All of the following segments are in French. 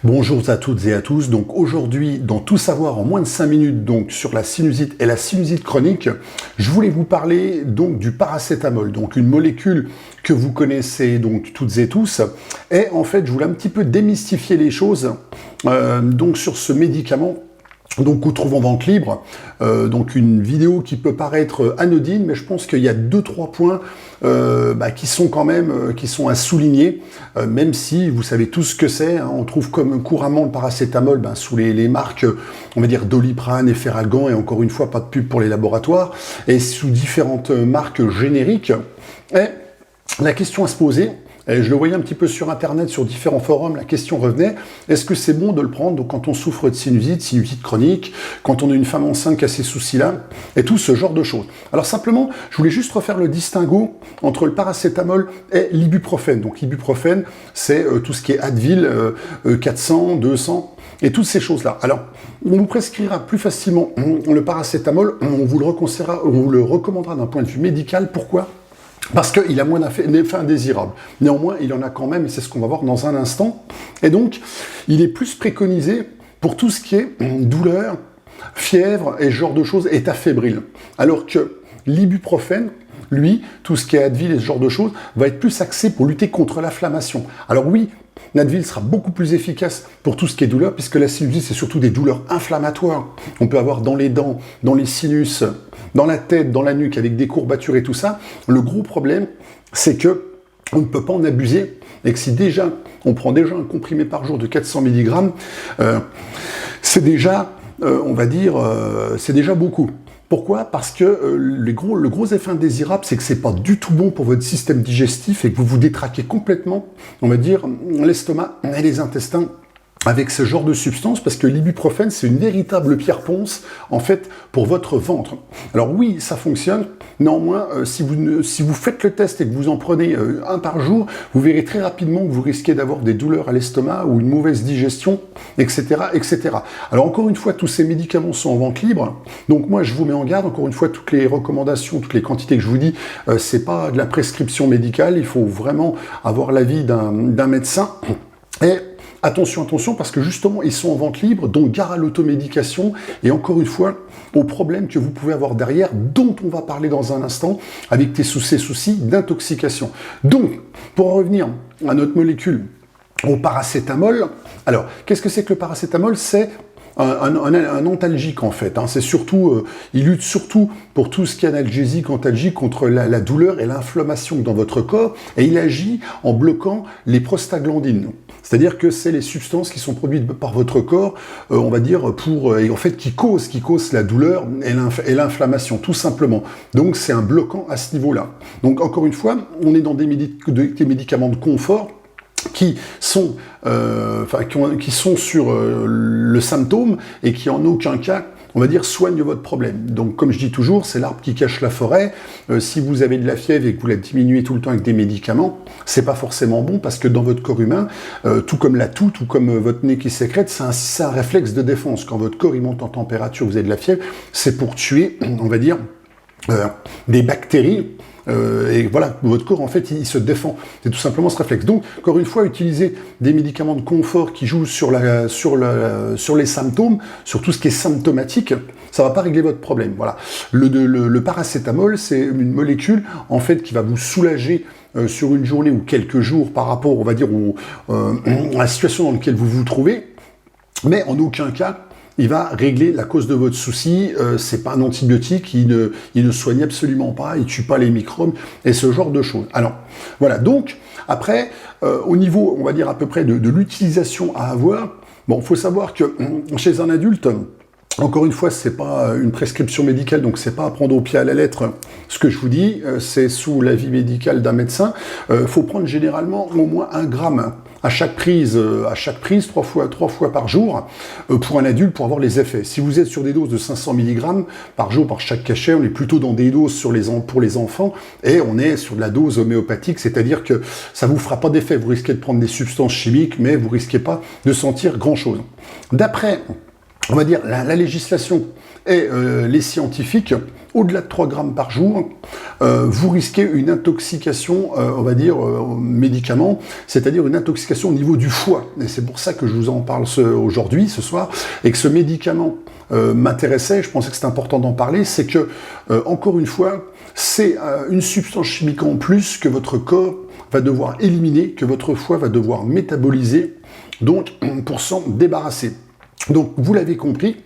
Bonjour à toutes et à tous. Donc aujourd'hui, dans Tout savoir en moins de 5 minutes, donc sur la sinusite et la sinusite chronique, je voulais vous parler donc du paracétamol, donc une molécule que vous connaissez donc toutes et tous. Et en fait, je voulais un petit peu démystifier les choses donc sur ce médicament. Donc, on trouve en vente libre, donc une vidéo qui peut paraître anodine, mais je pense qu'il y a 2-3 points qui sont quand même qui sont à souligner, même si vous savez tous ce que c'est. Hein, on trouve comme couramment le paracétamol sous les marques, on va dire Doliprane, Efferalgan, et encore une fois, pas de pub pour les laboratoires, et sous différentes marques génériques. Et la question à se poser, et je le voyais un petit peu sur Internet, sur différents forums, la question revenait, est-ce que c'est bon de le prendre donc, quand on souffre de sinusite chronique, quand on a une femme enceinte qui a ces soucis-là, et tout ce genre de choses. Alors simplement, je voulais juste refaire le distinguo entre le paracétamol et l'ibuprofène. Donc l'ibuprofène, c'est tout ce qui est Advil, 400, 200, et toutes ces choses-là. Alors, on vous prescrira plus facilement le paracétamol, on vous le recommandera d'un point de vue médical. Pourquoi ? Parce qu'il a moins d'effets indésirables. Néanmoins, il en a quand même, et c'est ce qu'on va voir dans un instant. Et donc, il est plus préconisé pour tout ce qui est douleur, fièvre et ce genre de choses, état fébrile. Alors que l'ibuprofène, lui, tout ce qui est Advil et ce genre de choses, va être plus axé pour lutter contre l'inflammation. Alors oui, l'Advil sera beaucoup plus efficace pour tout ce qui est douleur, puisque la sinusite, c'est surtout des douleurs inflammatoires. On peut avoir dans les dents, dans les sinus, dans la tête, dans la nuque, avec des courbatures et tout ça. Le gros problème, c'est que on ne peut pas en abuser, et que si déjà, on prend déjà un comprimé par jour de 400 mg, c'est déjà, on va dire, c'est déjà beaucoup. Pourquoi ? Parce que le gros effet indésirable, c'est que c'est pas du tout bon pour votre système digestif et que vous vous détraquez complètement, on va dire, l'estomac et les intestins avec ce genre de substance, parce que l'ibuprofène, c'est une véritable pierre ponce, en fait, pour votre ventre. Alors oui, ça fonctionne. Néanmoins, si vous faites le test et que vous en prenez un par jour, vous verrez très rapidement que vous risquez d'avoir des douleurs à l'estomac ou une mauvaise digestion, etc., etc. Alors encore une fois, tous ces médicaments sont en vente libre. Donc moi, je vous mets en garde. Encore une fois, toutes les recommandations, toutes les quantités que je vous dis, c'est pas de la prescription médicale. Il faut vraiment avoir l'avis d'un médecin. Et attention, parce que justement, ils sont en vente libre, donc gare à l'automédication, et encore une fois, aux problèmes que vous pouvez avoir derrière, dont on va parler dans un instant, avec ces soucis d'intoxication. Donc, pour en revenir à notre molécule, au paracétamol, alors, qu'est-ce que c'est que le paracétamol ? C'est un antalgique en fait. Hein. C'est surtout, il lutte surtout pour tout ce qui est analgésique, antalgique contre la douleur et l'inflammation dans votre corps, et il agit en bloquant les prostaglandines. C'est-à-dire que c'est les substances qui sont produites par votre corps, on va dire, et en fait qui causent la douleur et l'inflammation, tout simplement. Donc c'est un bloquant à ce niveau-là. Donc encore une fois, on est dans des médicaments de confort qui sont sur le symptôme et qui en aucun cas, on va dire, soignent votre problème. Donc comme je dis toujours, c'est l'arbre qui cache la forêt. Si vous avez de la fièvre et que vous la diminuez tout le temps avec des médicaments, c'est pas forcément bon, parce que dans votre corps humain, tout comme la toux, tout comme votre nez qui sécrète, c'est un réflexe de défense. Quand votre corps il monte en température, vous avez de la fièvre, c'est pour tuer, on va dire, des bactéries. Et voilà, votre corps, en fait, il se défend. C'est tout simplement ce réflexe. Donc, encore une fois, utiliser des médicaments de confort qui jouent sur les symptômes, sur tout ce qui est symptomatique, ça va pas régler votre problème. Voilà. Le paracétamol, c'est une molécule, en fait, qui va vous soulager sur une journée ou quelques jours par rapport, on va dire, à la situation dans laquelle vous vous trouvez, mais en aucun cas, il va régler la cause de votre souci. C'est pas un antibiotique, il ne soigne absolument pas, il tue pas les microbes et ce genre de choses. Alors voilà. Donc après, au niveau, on va dire à peu près de l'utilisation à avoir. Bon, faut savoir que chez un adulte, encore une fois, c'est pas une prescription médicale, donc c'est pas à prendre au pied à la lettre ce que je vous dis. C'est sous l'avis médical d'un médecin. Faut prendre généralement au moins 1 gramme à chaque prise, 3 fois par jour, pour un adulte, pour avoir les effets. Si vous êtes sur des doses de 500 mg par jour par chaque cachet, on est plutôt dans des doses pour les enfants, et on est sur de la dose homéopathique, c'est-à-dire que ça vous fera pas d'effet. Vous risquez de prendre des substances chimiques, mais vous risquez pas de sentir grand-chose. D'après, on va dire, la législation et les scientifiques, au-delà de 3 grammes par jour, vous risquez une intoxication, on va dire, médicament, c'est-à-dire une intoxication au niveau du foie. Et c'est pour ça que je vous en parle aujourd'hui, ce soir, et que ce médicament m'intéressait, je pensais que c'était important d'en parler, c'est que, encore une fois, c'est une substance chimique en plus que votre corps va devoir éliminer, que votre foie va devoir métaboliser, donc pour s'en débarrasser. Donc vous l'avez compris,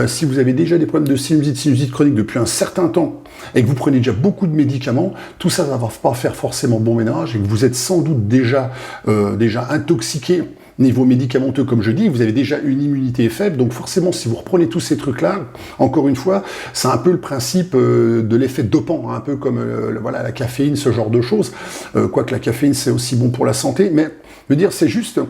si vous avez déjà des problèmes de sinusite chronique depuis un certain temps et que vous prenez déjà beaucoup de médicaments, tout ça ne va pas faire forcément bon ménage et que vous êtes sans doute déjà intoxiqué niveau médicamenteux, comme je dis, vous avez déjà une immunité faible, donc forcément, si vous reprenez tous ces trucs-là, encore une fois, c'est un peu le principe de l'effet dopant, hein, un peu comme voilà, la caféine, ce genre de choses, quoique la caféine, c'est aussi bon pour la santé, mais je veux dire, c'est juste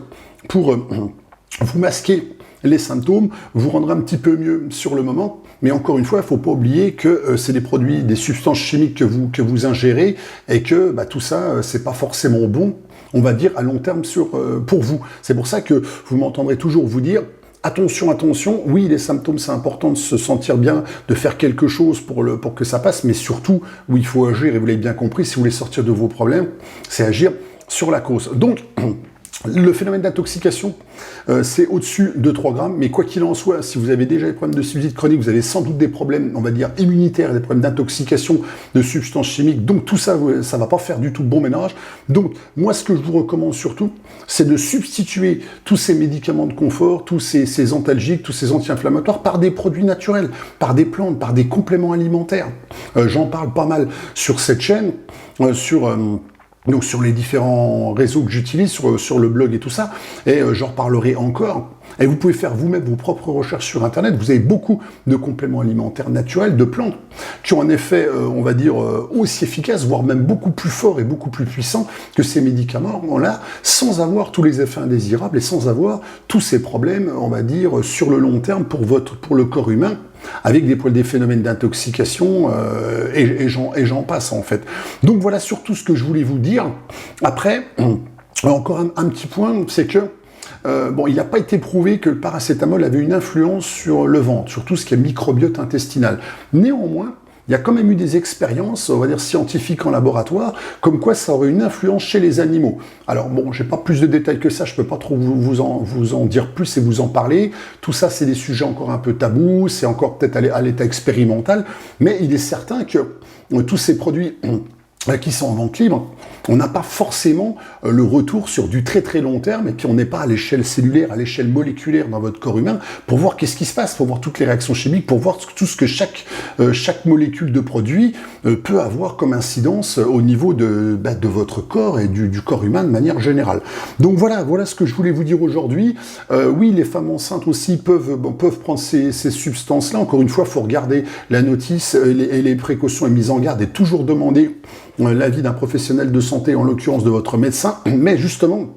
pour vous masquer les symptômes, vous rendre un petit peu mieux sur le moment, mais encore une fois, il ne faut pas oublier que c'est des produits, des substances chimiques que vous ingérez, et que tout ça, c'est pas forcément bon, on va dire, à long terme pour vous. C'est pour ça que vous m'entendrez toujours vous dire, attention, attention, oui, les symptômes, c'est important de se sentir bien, de faire quelque chose pour que ça passe, mais surtout, où il faut agir, et vous l'avez bien compris, si vous voulez sortir de vos problèmes, c'est agir sur la cause. Donc, le phénomène d'intoxication, c'est au-dessus de 3 grammes, mais quoi qu'il en soit, si vous avez déjà des problèmes de sinusite chronique, vous avez sans doute des problèmes, on va dire, immunitaires, des problèmes d'intoxication de substances chimiques, donc tout ça, ça va pas faire du tout bon ménage. Donc, moi, ce que je vous recommande surtout, c'est de substituer tous ces médicaments de confort, tous ces antalgiques, tous ces anti-inflammatoires, par des produits naturels, par des plantes, par des compléments alimentaires. J'en parle pas mal sur cette chaîne, donc sur les différents réseaux que j'utilise, sur le blog et tout ça, et j'en reparlerai encore. Et vous pouvez faire vous-même vos propres recherches sur Internet. Vous avez beaucoup de compléments alimentaires naturels, de plantes, qui ont un effet, on va dire, aussi efficace, voire même beaucoup plus fort et beaucoup plus puissant que ces médicaments-là, sans avoir tous les effets indésirables et sans avoir tous ces problèmes, on va dire, sur le long terme pour le corps humain, avec des phénomènes d'intoxication, et j'en passe en fait. Donc voilà surtout ce que je voulais vous dire. Après, encore un petit point, c'est que il n'a pas été prouvé que le paracétamol avait une influence sur le ventre, sur tout ce qui est microbiote intestinal. Néanmoins, il y a quand même eu des expériences, on va dire scientifiques en laboratoire, comme quoi ça aurait une influence chez les animaux. Alors bon, j'ai pas plus de détails que ça, je peux pas trop vous en dire plus et vous en parler. Tout ça, c'est des sujets encore un peu tabous, c'est encore peut-être à l'état expérimental, mais il est certain que tous ces produits qui sont en vente libre, on n'a pas forcément le retour sur du très très long terme, et puis on n'est pas à l'échelle cellulaire, à l'échelle moléculaire dans votre corps humain, pour voir qu'est-ce qui se passe, pour voir toutes les réactions chimiques, pour voir tout ce que chaque molécule de produit peut avoir comme incidence au niveau de votre corps et du corps humain de manière générale. Donc voilà ce que je voulais vous dire aujourd'hui. Oui, les femmes enceintes aussi peuvent prendre ces substances-là. Encore une fois, il faut regarder la notice et les précautions et mises en garde, et toujours demander l'avis d'un professionnel de santé, en l'occurrence de votre médecin, mais justement,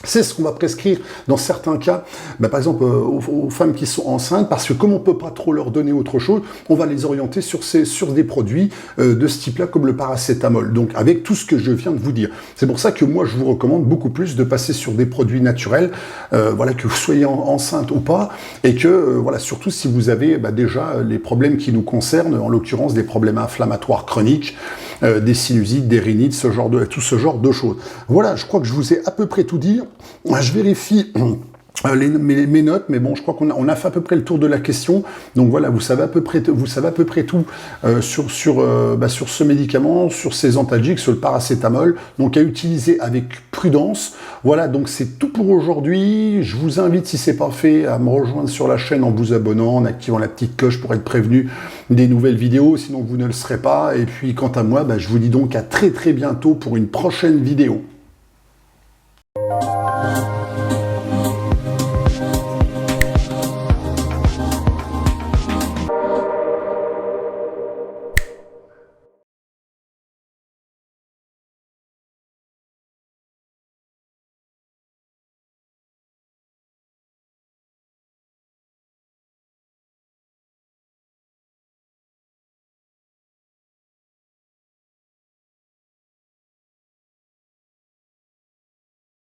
c'est ce qu'on va prescrire dans certains cas, par exemple aux femmes qui sont enceintes, parce que comme on ne peut pas trop leur donner autre chose, on va les orienter sur des produits de ce type-là, comme le paracétamol, donc avec tout ce que je viens de vous dire. C'est pour ça que moi, je vous recommande beaucoup plus de passer sur des produits naturels, que vous soyez enceinte ou pas, et que, surtout si vous avez déjà les problèmes qui nous concernent, en l'occurrence des problèmes inflammatoires chroniques, des sinusites, des rhinites, tout ce genre de choses. Voilà, je crois que je vous ai à peu près tout dit. Je vérifie mes notes, mais bon, je crois qu'on a fait à peu près le tour de la question. Donc voilà, vous savez à peu près tout sur ce médicament, sur ces antalgiques, sur le paracétamol. Donc à utiliser avec prudence. Voilà, donc c'est tout pour aujourd'hui. Je vous invite, si c'est pas fait, à me rejoindre sur la chaîne en vous abonnant, en activant la petite cloche pour être prévenu des nouvelles vidéos, sinon vous ne le serez pas. Et puis quant à moi, je vous dis donc à très très bientôt pour une prochaine vidéo.